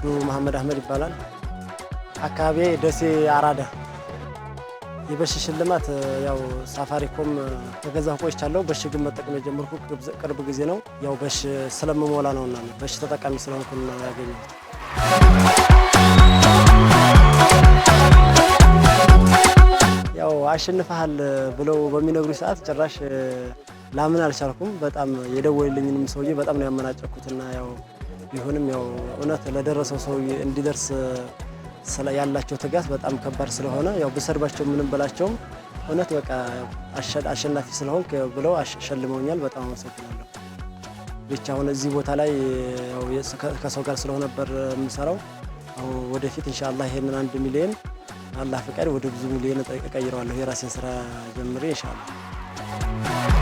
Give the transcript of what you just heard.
አብዱ መሐመድ አህመድ ይባላል። አካባቢ ደሴ አራዳ። የበሽ ሽልማት ያው ሳፋሪኮም ከገዛሁ ቆይቻለሁ። በሽ ግን መጠቀም የጀመርኩ ቅርብ ጊዜ ነው። ያው በሽ ስለምሞላ ነውና በሽ ተጠቃሚ ስለሆንኩ ነው ያገኘሁት። ያው አሸንፈሃል ብለው በሚነግሩኝ ሰዓት ጭራሽ ላምን አልቻልኩም። በጣም የደወለልኝንም ሰውዬ በጣም ነው ያመናጨኩትና ያው ቢሆንም ያው እውነት ለደረሰው ሰውዬ እንዲደርስ ያላቸው ትጋት በጣም ከባድ ስለሆነ ያው በሰርባቸው ምንም በላቸውም እውነት በቃ አሸናፊ ስለሆንክ ብለው ሸልመውኛል። በጣም አመሰግናለሁ። ብቻ አሁን እዚህ ቦታ ላይ ያው ከሰው ጋር ስለሆነ ነበር የምሰራው። አሁን ወደፊት ኢንሻአላህ ይሄንን 1 ሚሊዮን አላህ ፈቃድ ወደ ብዙ ሚሊዮን እቀይረዋለሁ። የራሴን ስራ ጀምሬ ኢንሻአላህ